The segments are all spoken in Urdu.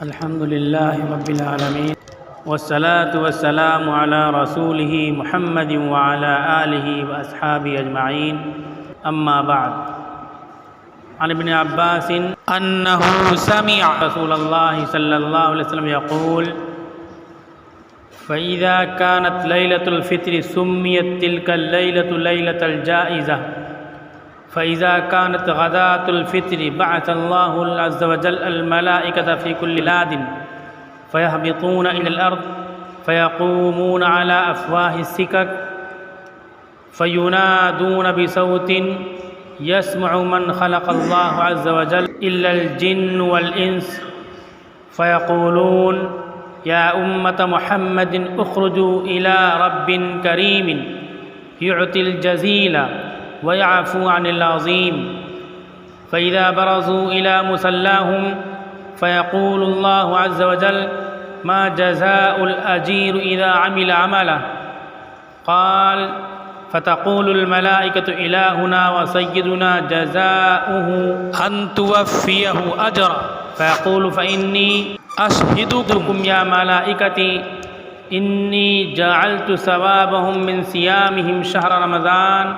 الحمد لله رب العالمين والصلاة والسلام على رسوله محمد وعلى آله وأصحابه أجمعين أما بعد عن ابن عباس أنه سمع رسول الله صلى الله عليه وسلم يقول فإذا كانت ليلة الفطر سميت تلك الليلة ليلة الجائزة فإذا كانت غداة الفطر بعث الله عز وجل الملائكة في كل لاد فيهبطون إلى الأرض فيقومون على أفواه السكك فينادون بصوت يسمع من خلق الله عز وجل إلا الجن والإنس فيقولون يا أمة محمد اخرجوا إلى رب كريم يعطي الجزيل ويعفو عن العظيم فإذا برزوا إلى مصلاهم فيقول الله عز وجل ما جزاء الأجير إذا عمل عمله قال فتقول الملائكة إلهنا وسيدنا جزاؤه أن توفيه أجرا فيقول فإني أشهدكم يا ملائكتي إني جعلت ثوابهم من صيامهم شهر رمضان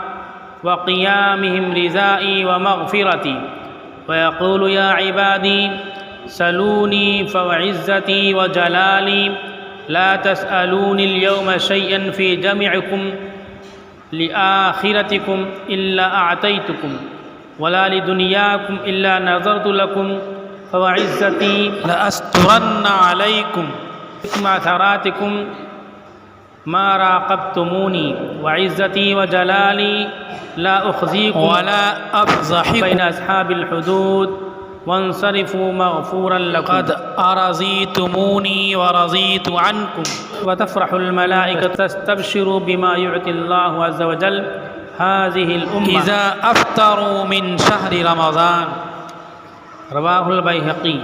وقيامهم رزائي ومغفرتي ويقول يا عبادي سلوني فوعزتي وجلالي لا تسألوني اليوم شيئا في جمعكم لآخرتكم إلا أعطيتكم ولا لدنياكم إلا نظرت لكم فوعزتي لأسترن عليكم عثراتكم ما راقبتموني وعزتي وجلالي لا أخزيكم ولا أفضحكم بين أصحاب الحدود وانصرفوا مغفورا لكم قد أرضيتموني ورضيت عنكم وتفرح الملائكة تستبشروا بما يعطي الله عز وجل هذه الأمة إذا أفطروا من شهر رمضان رواه البيهقي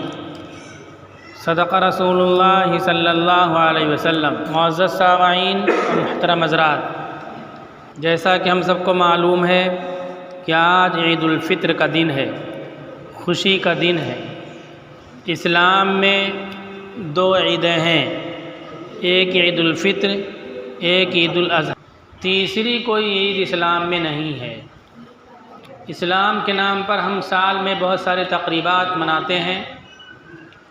صدق رسول اللہ صلی اللہ علیہ وسلم۔ معزز سامعین اور محترم حضرات، جیسا کہ ہم سب کو معلوم ہے کہ آج عید الفطر کا دن ہے، خوشی کا دن ہے۔ اسلام میں دو عیدیں ہیں، ایک عید الفطر، ایک عید الاضحیٰ، تیسری کوئی عید اسلام میں نہیں ہے۔ اسلام کے نام پر ہم سال میں بہت سارے تقریبات مناتے ہیں،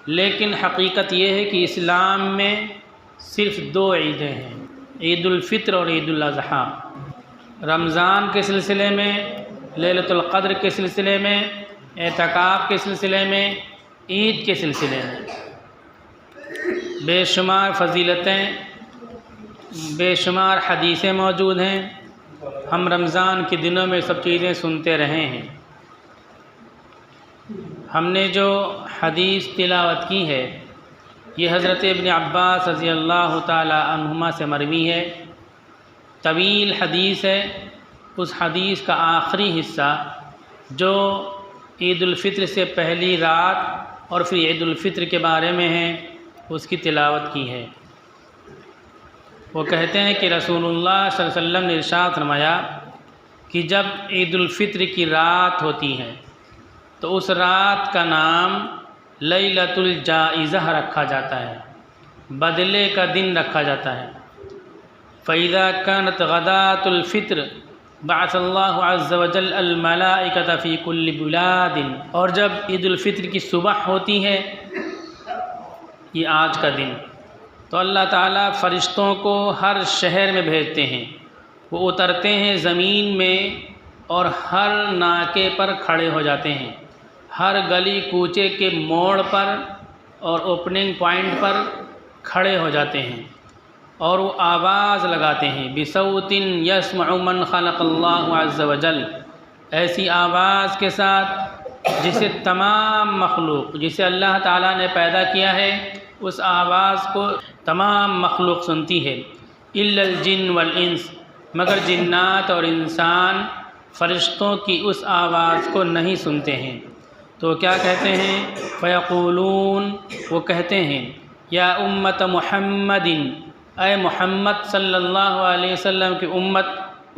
لیکن حقیقت یہ ہے کہ اسلام میں صرف دو عیدیں ہیں، عید الفطر اور عید الاضحیٰ۔ رمضان کے سلسلے میں، لیلۃ القدر کے سلسلے میں، اعتکاف کے سلسلے میں، عید کے سلسلے میں بے شمار فضیلتیں، بے شمار حدیثیں موجود ہیں۔ ہم رمضان کے دنوں میں سب چیزیں سنتے رہے ہیں۔ ہم نے جو حدیث تلاوت کی ہے یہ حضرت ابن عباس رضی اللہ تعالی عنہما سے مروی ہے، طویل حدیث ہے۔ اس حدیث کا آخری حصہ جو عید الفطر سے پہلی رات اور پھر عید الفطر کے بارے میں ہے، اس کی تلاوت کی ہے۔ وہ کہتے ہیں کہ رسول اللہ صلی اللہ علیہ وسلم نے ارشاد فرمایا کہ جب عید الفطر کی رات ہوتی ہے تو اس رات کا نام لیلۃ الجائزہ رکھا جاتا ہے، بدلے کا دن رکھا جاتا ہے۔ فَإِذَا كَانَتْ غَدَاةُ الْفِطْرِ بَعَثَ اللَّهُ عَزَّ وَجَلَّ الْمَلَائِكَةَ فِي كُلِّ بِلَادٍ، اور جب عید الفطر کی صبح ہوتی ہے، یہ آج کا دن، تو اللہ تعالیٰ فرشتوں کو ہر شہر میں بھیجتے ہیں۔ وہ اترتے ہیں زمین میں اور ہر ناکے پر کھڑے ہو جاتے ہیں، ہر گلی کوچے کے موڑ پر اور اوپننگ پوائنٹ پر کھڑے ہو جاتے ہیں اور وہ آواز لگاتے ہیں بصوت یسمع من خلق اللہ عز وجل، ایسی آواز کے ساتھ جسے تمام مخلوق، جسے اللہ تعالیٰ نے پیدا کیا ہے، اس آواز کو تمام مخلوق سنتی ہے۔ الا الجن والانس، مگر جنات اور انسان فرشتوں کی اس آواز کو نہیں سنتے ہیں۔ تو کیا کہتے ہیں؟ فیقولون، وہ کہتے ہیں یا امت محمد، اے محمد صلی اللہ علیہ وسلم کی امت،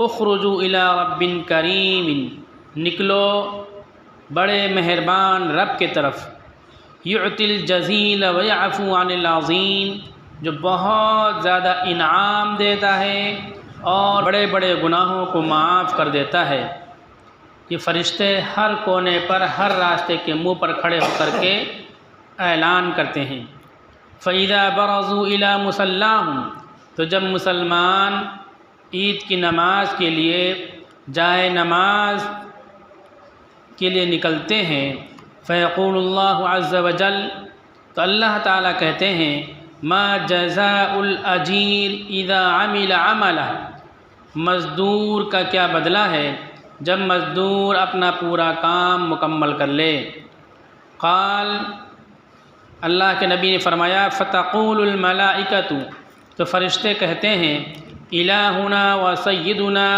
اخرجوا الی رب کریم، نکلو بڑے مہربان رب کے طرف، یعطی الجزیل ویعفو عن العظیم، جو بہت زیادہ انعام دیتا ہے اور بڑے بڑے گناہوں کو معاف کر دیتا ہے۔ یہ فرشتے ہر کونے پر، ہر راستے کے منہ پر کھڑے ہو کر کے اعلان کرتے ہیں۔ فَإِذَا بَرَزُوا إِلَى مُصَلَّاهُمْ، تو جب مسلمان عید کی نماز کے لیے جائے نماز کے لیے نکلتے ہیں، فَيَقُولُ اللَّهُ عَزَّ وَجَلَّ، تو اللہ تعالیٰ کہتے ہیں مَا جَزَاءُ الْأَجِيرِ إِذَا عَمِلَ عَمَلَهُ، مزدور کا کیا بدلہ ہے جب مزدور اپنا پورا کام مکمل کر لے۔ قال، اللہ کے نبی نے فرمایا فَتَقُولُ الْمَلَائِكَةُ، تو فرشتے کہتے ہیں إِلَٰهُنَا وَسَيِّدُنَا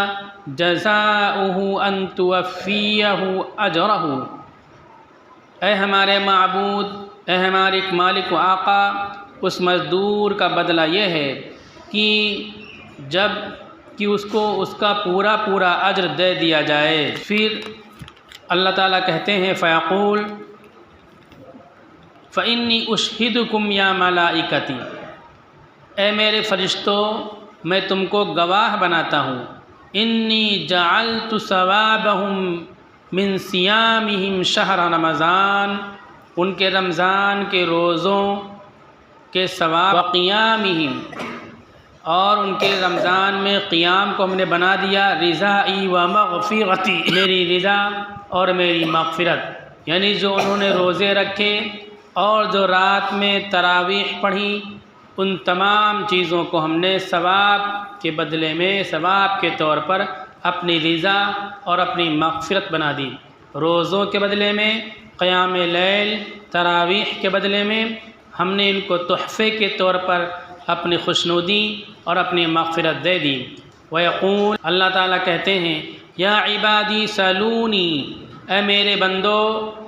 جَزَاؤُهُ أَن تُوَفِّيَهُ أَجْرَهُ، اے ہمارے معبود، اے ہمارے مالک و آقا، اس مزدور کا بدلہ یہ ہے کہ اس کو اس کا پورا پورا اجر دے دیا جائے۔ پھر اللہ تعالیٰ کہتے ہیں فیقول فإنی أشہدکم یا ملائکتی، اے میرے فرشتوں میں تم کو گواہ بناتا ہوں، انی جعلت ثوابہم من صیامہم شہر رمضان، ان کے رمضان کے روزوں کے ثواب، وقیامہم، اور ان کے رمضان میں قیام کو ہم نے بنا دیا، رضائی و مغفرتی، میری رضا اور میری مغفرت، یعنی جو انہوں نے روزے رکھے اور جو رات میں تراویح پڑھی، ان تمام چیزوں کو ہم نے ثواب کے بدلے میں، ثواب کے طور پر اپنی رضا اور اپنی مغفرت بنا دی۔ روزوں کے بدلے میں، قیام لیل، تراویح کے بدلے میں ہم نے ان کو تحفے کے طور پر اپنی خوشنودی اور اپنی مغفرت دے دی۔ وَيَقُول، اللہ تعالیٰ کہتے ہیں یا عبادی سلونی، اے میرے بندو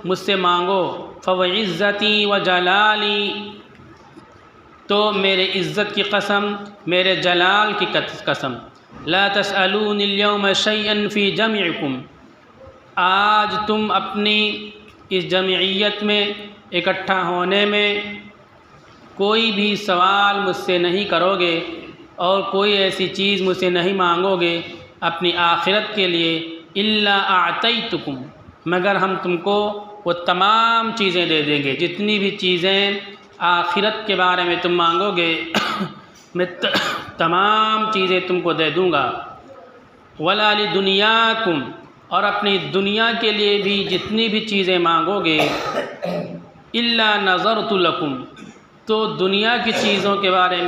مجھ سے مانگو، فَوَعِزَّتِي وَجَلَالِي، تو میرے عزت کی قسم، میرے جلال کی قسم، لا تسألون اليوم شيئا في جمعكم، آج تم اپنی اس جمعیت میں اکٹھا ہونے میں کوئی بھی سوال مجھ سے نہیں کرو گے اور کوئی ایسی چیز مجھ سے نہیں مانگو گے اپنی آخرت کے لیے، الا اعطیتکم، مگر ہم تم کو وہ تمام چیزیں دے دیں گے، جتنی بھی چیزیں آخرت کے بارے میں تم مانگو گے میں تمام چیزیں تم کو دے دوں گا۔ ولا لدنیاکم، اور اپنی دنیا کے لیے بھی جتنی بھی چیزیں مانگو گے، الا نظرت لکم، تو دنیا کی چیزوں کے بارے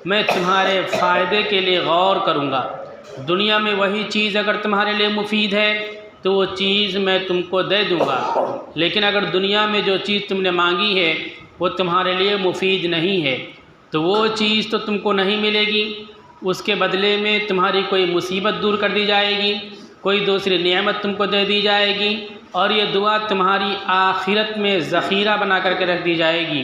میں تمہارے فائدے کے لیے غور کروں گا۔ دنیا میں وہی چیز اگر تمہارے لیے مفید ہے تو وہ چیز میں تم کو دے دوں گا، لیکن اگر دنیا میں جو چیز تم نے مانگی ہے وہ تمہارے لیے مفید نہیں ہے تو وہ چیز تو تم کو نہیں ملے گی، اس کے بدلے میں تمہاری کوئی مصیبت دور کر دی جائے گی، کوئی دوسری نعمت تم کو دے دی جائے گی، اور یہ دعا تمہاری آخرت میں ذخیرہ بنا کر کے رکھ دی جائے گی۔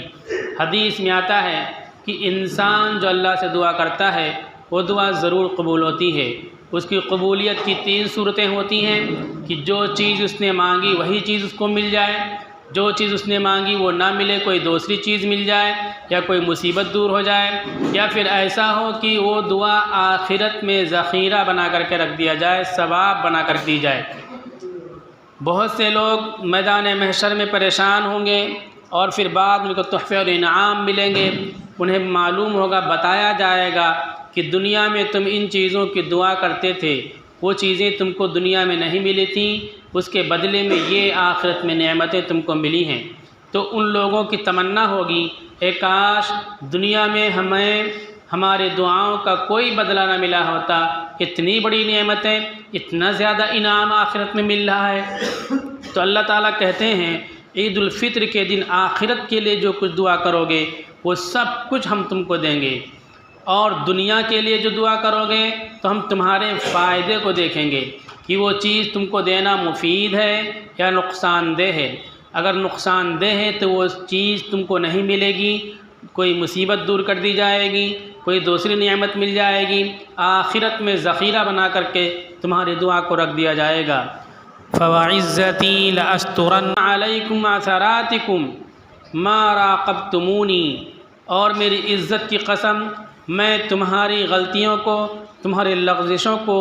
حدیث میں آتا ہے کہ انسان جو اللہ سے دعا کرتا ہے وہ دعا ضرور قبول ہوتی ہے۔ اس کی قبولیت کی 3 صورتیں ہوتی ہیں کہ جو چیز اس نے مانگی وہی چیز اس کو مل جائے، جو چیز اس نے مانگی وہ نہ ملے، کوئی دوسری چیز مل جائے، یا کوئی مصیبت دور ہو جائے، یا پھر ایسا ہو کہ وہ دعا آخرت میں ذخیرہ بنا کر کے رکھ دیا جائے، ثواب بنا کر دی جائے۔ بہت سے لوگ میدان محشر میں پریشان ہوں گے اور پھر بعد میں ان کو تحفے اور انعام ملیں گے، انہیں معلوم ہوگا، بتایا جائے گا کہ دنیا میں تم ان چیزوں کی دعا کرتے تھے، وہ چیزیں تم کو دنیا میں نہیں ملی تھیں، اس کے بدلے میں یہ آخرت میں نعمتیں تم کو ملی ہیں۔ تو ان لوگوں کی تمنا ہوگی اے کاش دنیا میں ہمیں ہمارے دعاؤں کا کوئی بدلہ نہ ملا ہوتا، اتنی بڑی نعمتیں، اتنا زیادہ انعام آخرت میں مل رہا ہے۔ تو اللہ تعالیٰ کہتے ہیں عید الفطر کے دن آخرت کے لیے جو کچھ دعا کرو گے وہ سب کچھ ہم تم کو دیں گے، اور دنیا کے لیے جو دعا کرو گے تو ہم تمہارے فائدے کو دیکھیں گے کہ وہ چیز تم کو دینا مفید ہے یا نقصان دہ ہے۔ اگر نقصان دہ ہے تو وہ چیز تم کو نہیں ملے گی، کوئی مصیبت دور کر دی جائے گی، کوئی دوسری نعمت مل جائے گی، آخرت میں ذخیرہ بنا کر کے تمہاری دعا کو رکھ دیا جائے گا۔ فَوَعِزَّتِي لَأَسْتُرَنَّ عَلَيْكُمْ عَثَرَاتِكُمْ، ما راقبتمونی، اور میری عزت کی قسم میں تمہاری غلطیوں کو، تمہاری لغزشوں کو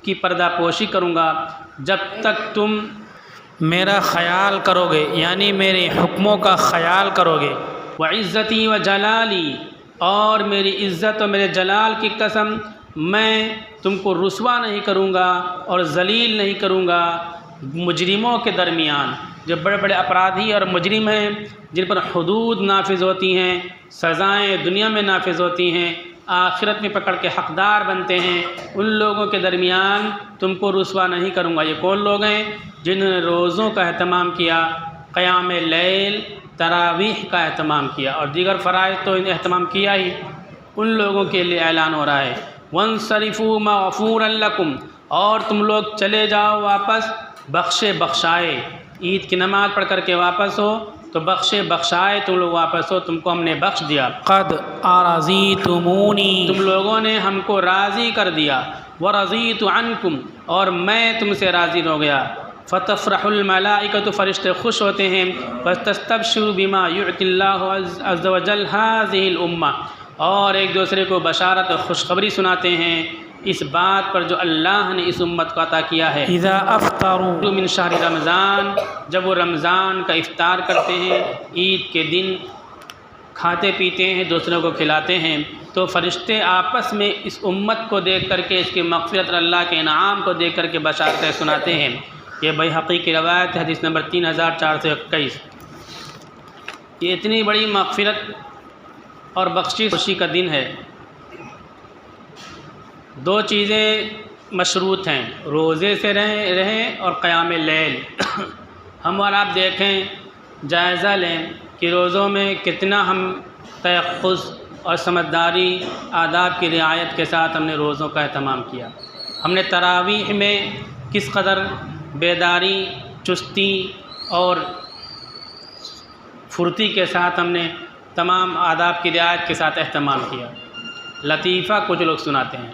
کی پردہ پوشی کروں گا جب تک تم میرا خیال کرو گے، یعنی میرے حکموں کا خیال کرو گے۔ وعزتی و جلالی، اور میری عزت اور میرے جلال کی قسم میں تم کو رسوا نہیں کروں گا اور ذلیل نہیں کروں گا مجرموں کے درمیان، جو بڑے بڑے اپرادھی اور مجرم ہیں جن پر حدود نافذ ہوتی ہیں، سزائیں دنیا میں نافذ ہوتی ہیں، آخرت میں پکڑ کے حقدار بنتے ہیں، ان لوگوں کے درمیان تم کو رسوا نہیں کروں گا۔ یہ کون لوگ ہیں؟ جنہوں نے روزوں کا اہتمام کیا، قیام لیل، تراویح کا اہتمام کیا، اور دیگر فرائض تو اہتمام کیا ہی، ان لوگوں کے لیے اعلان ہو رہا ہے۔ وانصرفوا مغفورا لکم، اور تم لوگ چلے جاؤ واپس بخشے بخشائے، عید کی نماز پڑھ کر کے واپس ہو تو بخشے بخشائے تم لوگ واپس ہو، تم کو ہم نے بخش دیا۔ قد ارضیتمونی، تم لوگوں نے ہم کو راضی کر دیا۔ ورضیت عنکم، اور میں تم سے راضی ہو گیا۔ فتفرح الملائکۃ، فرشتے خوش ہوتے ہیں۔ وتستبشروا بما یعطی اللہ عز وجل هذه الامہ، اور ایک دوسرے کو بشارت اور خوشخبری سناتے ہیں اس بات پر جو اللہ نے اس امت کو عطا کیا ہے۔ اذا افطروا من شہر رمضان، جب وہ رمضان کا افطار کرتے ہیں، عید کے دن کھاتے پیتے ہیں، دوسروں کو کھلاتے ہیں، تو فرشتے آپس میں اس امت کو دیکھ کر کے، اس کی مغفرت اور اللہ کے انعام کو دیکھ کر کے بشارتیں سناتے ہیں۔ یہ بیہقی کی روایت ہے، حدیث نمبر 3421۔ یہ اتنی بڑی مغفرت اور بخشش خوشی کا دن ہے۔ دو چیزیں مشروط ہیں، روزے سے رہیں اور قیام لیل۔ ہم اور آپ دیکھیں، جائزہ لیں کہ روزوں میں کتنا ہم تیقظ اور سمجھداری، آداب کی رعایت کے ساتھ ہم نے روزوں کا اہتمام کیا۔ ہم نے تراویح میں کس قدر بیداری، چستی اور پھرتی کے ساتھ ہم نے تمام آداب کی رعایت کے ساتھ اہتمام کیا۔ لطیفہ کچھ لوگ سناتے ہیں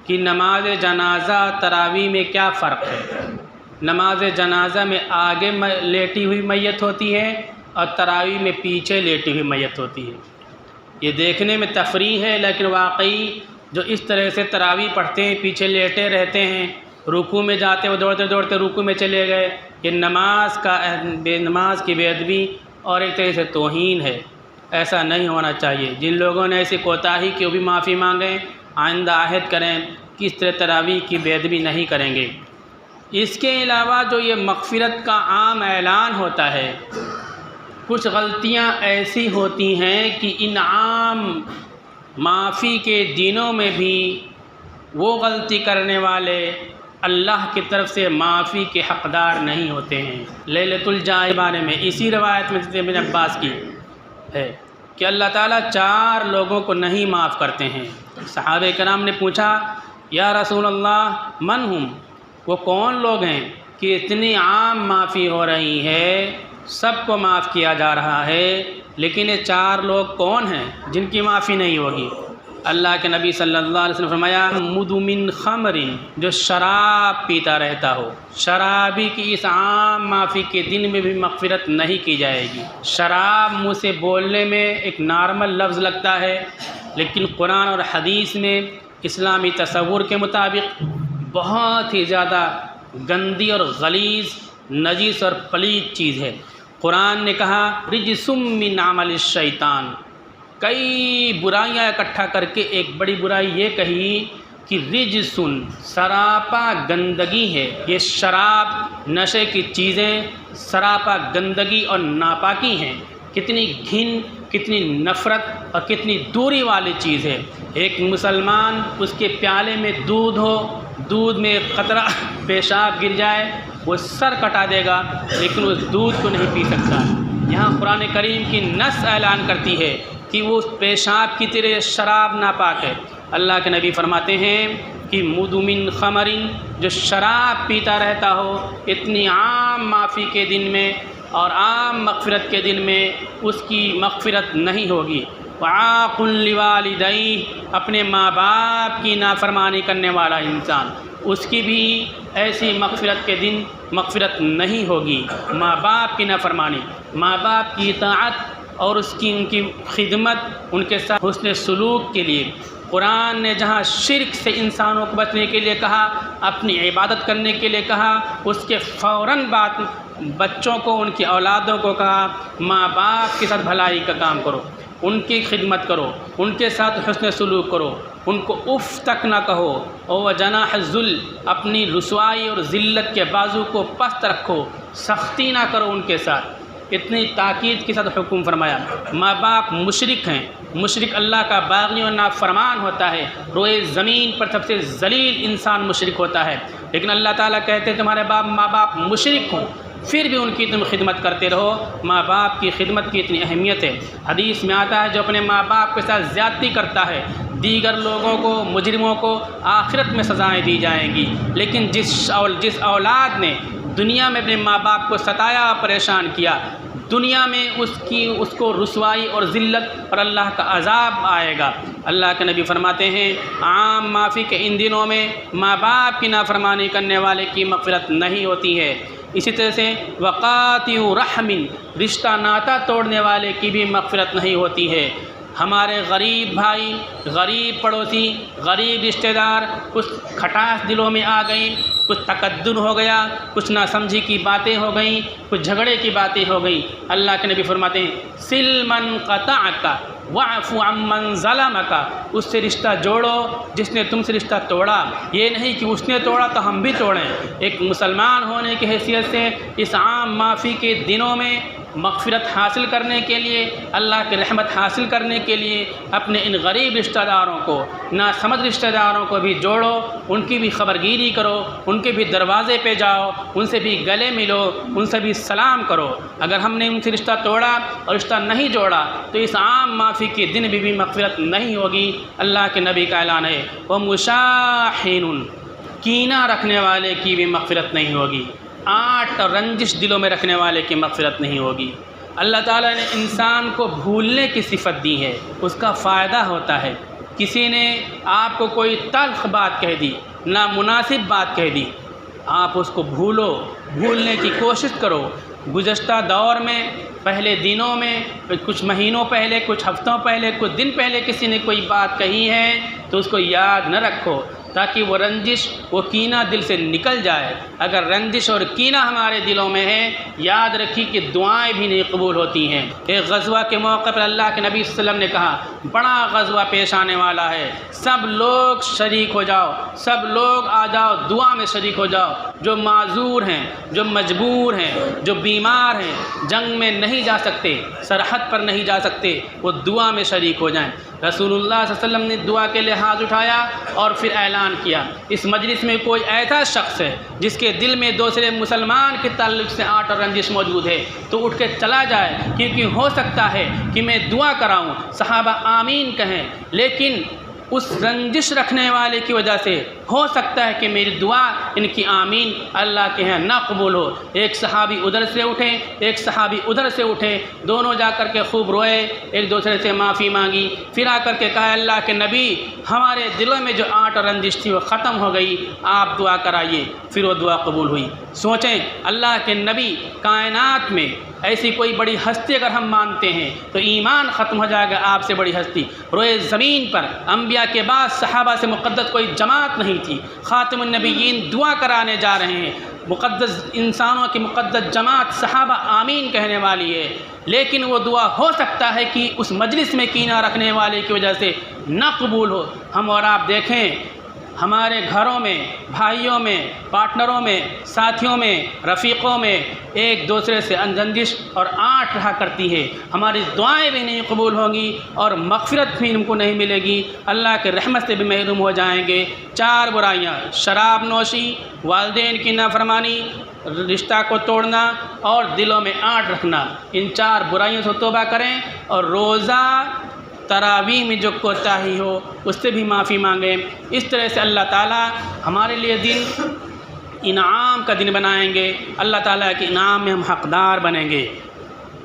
کہ نماز جنازہ تراویح میں کیا فرق ہے۔ نماز جنازہ میں آگے لیٹی ہوئی میت ہوتی ہے اور تراویح میں پیچھے لیٹی ہوئی میت ہوتی ہے۔ یہ دیکھنے میں تفریح ہے، لیکن واقعی جو اس طرح سے تراویح پڑھتے ہیں، پیچھے لیٹے رہتے ہیں، رکوع میں جاتے وہ دوڑتے دوڑتے رکوع میں چلے گئے، یہ نماز کی بے ادبی اور ایک طرح سے توہین ہے۔ ایسا نہیں ہونا چاہیے۔ جن لوگوں نے ایسی کوتاہی کی وہ بھی معافی مانگیں، آئندہ عہد کریں کہ اس طرح تراویح کی بے ادبی نہیں کریں گے۔ اس کے علاوہ جو یہ مغفرت کا عام اعلان ہوتا ہے، کچھ غلطیاں ایسی ہوتی ہیں کہ ان عام معافی کے دنوں میں بھی وہ غلطی کرنے والے اللہ کی طرف سے معافی کے حقدار نہیں ہوتے ہیں۔ لیلۃ الجائے بارے میں اسی روایت میں ابن عباس کی ہے کہ اللہ تعالیٰ 4 لوگوں کو نہیں معاف کرتے ہیں۔ صحابہ کرام نے پوچھا، یا رسول اللہ من ہم، وہ کون لوگ ہیں کہ اتنی عام معافی ہو رہی ہے، سب کو معاف کیا جا رہا ہے، لیکن یہ 4 لوگ کون ہیں جن کی معافی نہیں ہوگی؟ اللہ کے نبی صلی اللہ علیہ وسلم فرمایا، مدمن خمر، جو شراب پیتا رہتا ہو۔ شرابی کی اس عام معافی کے دن میں بھی مغفرت نہیں کی جائے گی۔ شراب منہ سے بولنے میں ایک نارمل لفظ لگتا ہے، لیکن قرآن اور حدیث میں اسلامی تصور کے مطابق بہت ہی زیادہ گندی اور غلیظ، نجس اور پلید چیز ہے۔ قرآن نے کہا رجس من عمل الشیطان، کئی برائیاں اکٹھا کر کے ایک بڑی برائی یہ کہی کہ رجسن، سراپا گندگی ہے۔ یہ شراب، نشے کی چیزیں سراپا گندگی اور ناپاکی ہیں۔ کتنی گھن، کتنی نفرت اور کتنی دوری والی چیز ہے۔ ایک مسلمان، اس کے پیالے میں دودھ ہو، دودھ میں قطرہ پیشاب گر جائے، وہ سر کٹا دے گا، لیکن اس دودھ کو نہیں پی سکتا۔ یہاں قرآن کریم کی نص اعلان کرتی ہے کہ وہ پیشاب کی طرح شراب ناپاک ہے۔ اللہ کے نبی فرماتے ہیں کہ مدمن خمر، جو شراب پیتا رہتا ہو، اتنی عام معافی کے دن میں اور عام مغفرت کے دن میں اس کی مغفرت نہیں ہوگی۔ وعاق لوالدیہ، اپنے ماں باپ کی نافرمانی کرنے والا انسان، اس کی بھی ایسی مغفرت کے دن مغفرت نہیں ہوگی۔ ماں باپ کی نافرمانی، ماں باپ کی اطاعت اور ان کی خدمت، ان کے ساتھ حسن سلوک کے لیے قرآن نے جہاں شرک سے انسانوں کو بچنے کے لیے کہا، اپنی عبادت کرنے کے لیے کہا، اس کے فوراً بعد بچوں کو، ان کی اولادوں کو کہا ماں باپ کے ساتھ بھلائی کا کام کرو، ان کی خدمت کرو، ان کے ساتھ حسن سلوک کرو، ان کو اف تک نہ کہو، اور جناح الذل، اپنی رسوائی اور ذلت کے بازو کو پست رکھو، سختی نہ کرو ان کے ساتھ۔ اتنی تاکید کے ساتھ حکم فرمایا۔ ماں باپ مشرک ہیں، مشرک اللہ کا باغی اور نافرمان ہوتا ہے، روئے زمین پر سب سے ذلیل انسان مشرک ہوتا ہے، لیکن اللہ تعالیٰ کہتے ہیں تمہارے ماں باپ مشرک ہوں پھر بھی ان کی تم خدمت کرتے رہو۔ ماں باپ کی خدمت کی اتنی اہمیت ہے۔ حدیث میں آتا ہے جو اپنے ماں باپ کے ساتھ زیادتی کرتا ہے دیگر لوگوں کو، مجرموں کو آخرت میں سزائیں دی جائیں گی، لیکن جس اولاد نے دنیا میں اپنے ماں باپ کو ستایا، پریشان کیا، دنیا میں اس کو رسوائی اور ذلت اور اللہ کا عذاب آئے گا۔ اللہ کے نبی فرماتے ہیں عام معافی کے ان دنوں میں ماں باپ کی نافرمانی کرنے والے کی مغفرت نہیں ہوتی ہے۔ اسی طرح سے وقاطع رحم، رشتہ ناتا توڑنے والے کی بھی مغفرت نہیں ہوتی ہے۔ ہمارے غریب بھائی، غریب پڑوسی، غریب رشتہ دار، کچھ کھٹاس دلوں میں آ گئی، کچھ تکدر ہو گیا، کچھ ناسمجھی کی باتیں ہو گئیں، کچھ جھگڑے کی باتیں ہو گئیں، اللہ کے نبی فرماتے ہیں سل من قطعک واعف عمن ظلمک، اس سے رشتہ جوڑو جس نے تم سے رشتہ توڑا۔ یہ نہیں کہ اس نے توڑا تو ہم بھی توڑیں۔ ایک مسلمان ہونے کی حیثیت سے اس عام معافی کے دنوں میں مغفرت حاصل کرنے کے لیے، اللہ کی رحمت حاصل کرنے کے لیے اپنے ان غریب رشتہ داروں کو، ناسمجھ رشتہ داروں کو بھی جوڑو، ان کی بھی خبرگیری کرو، ان کے بھی دروازے پہ جاؤ، ان سے بھی گلے ملو، ان سے بھی سلام کرو۔ اگر ہم نے ان سے رشتہ توڑا اور رشتہ نہیں جوڑا تو اس عام معافی کے دن بھی مغفرت نہیں ہوگی۔ اللہ کے نبی کا اعلان ہے وَمُشَاحِنٌ، کینہ رکھنے والے کی بھی مغفرت نہیں ہوگی، آٹ اور رنجش دلوں میں رکھنے والے کی مغفرت نہیں ہوگی۔ اللہ تعالیٰ نے انسان کو بھولنے کی صفت دی ہے، اس کا فائدہ ہوتا ہے۔ کسی نے آپ کو کوئی تلخ بات کہہ دی، نامناسب بات کہہ دی، آپ اس کو بھولو، بھولنے کی کوشش کرو۔ گزشتہ دور میں، پہلے دنوں میں، کچھ مہینوں پہلے، کچھ ہفتوں پہلے، کچھ دن پہلے کسی نے کوئی بات کہی ہے تو اس کو یاد نہ رکھو، تاکہ وہ رنجش، وہ کینہ دل سے نکل جائے۔ اگر رنجش اور کینہ ہمارے دلوں میں ہے، یاد رکھی کہ دعائیں بھی نہیں قبول ہوتی ہیں۔ ایک غزوہ کے موقع پر اللہ کے نبی صلی اللہ علیہ وسلم نے کہا بڑا غزوہ پیش آنے والا ہے، سب لوگ شریک ہو جاؤ، سب لوگ آ جاؤ، دعا میں شریک ہو جاؤ۔ جو معذور ہیں، جو مجبور ہیں، جو بیمار ہیں، جنگ میں نہیں جا سکتے، سرحد پر نہیں جا سکتے، وہ دعا میں شریک ہو جائیں۔ رسول اللہ صلی اللہ علیہ وسلم نے دعا کے لیے ہاتھ اٹھایا اور پھر اعلان کیا اس مجلس میں کوئی ایسا شخص ہے جس کے دل میں دوسرے مسلمان کے تعلق سے آٹ اور رنجش موجود ہے تو اٹھ کے چلا جائے، کیونکہ ہو سکتا ہے کہ میں دعا کراؤں، صحابہ آمین کہیں، لیکن اس رنجش رکھنے والے کی وجہ سے ہو سکتا ہے کہ میری دعا ان کی آمین اللہ کے ہاں نہ قبول ہو۔ ایک صحابی ادھر سے اٹھے، ایک صحابی ادھر سے اٹھے، دونوں جا کر کے خوب روئے، ایک دوسرے سے معافی مانگی، پھر آ کر کے کہا اللہ کے نبی ہمارے دلوں میں جو آٹ اور رنجش تھی وہ ختم ہو گئی، آپ دعا کرائیے۔ پھر وہ دعا قبول ہوئی۔ سوچیں اللہ کے نبی، کائنات میں ایسی کوئی بڑی ہستی اگر ہم مانتے ہیں تو ایمان ختم ہو جائے گا۔ آپ سے بڑی ہستی روئے زمین پر انبیاء کے بعد صحابہ سے مقدس کوئی جماعت نہیں تھی، خاتم النبیین دعا کرانے جا رہے ہیں، مقدس انسانوں کی مقدس جماعت صحابہ آمین کہنے والی ہے، لیکن وہ دعا ہو سکتا ہے کہ اس مجلس میں کینہ رکھنے والے کی وجہ سے نہ قبول ہو۔ ہم اور آپ دیکھیں ہمارے گھروں میں، بھائیوں میں، پارٹنروں میں، ساتھیوں میں، رفیقوں میں ایک دوسرے سے رنجش اور آٹ رہا کرتی ہے، ہماری دعائیں بھی نہیں قبول ہوں گی اور مغفرت بھی ان کو نہیں ملے گی، اللہ کے رحمت سے بھی محروم ہو جائیں گے۔ 4 برائیاں، شراب نوشی، والدین کی نافرمانی، رشتہ کو توڑنا اور دلوں میں آٹ رکھنا، ان 4 برائیوں سے توبہ کریں اور روزہ تراویح میں جو کوتاہی ہو اس سے بھی معافی مانگیں۔ اس طرح سے اللہ تعالیٰ ہمارے لیے دن انعام کا دن بنائیں گے، اللہ تعالیٰ کے انعام میں ہم حقدار بنیں گے۔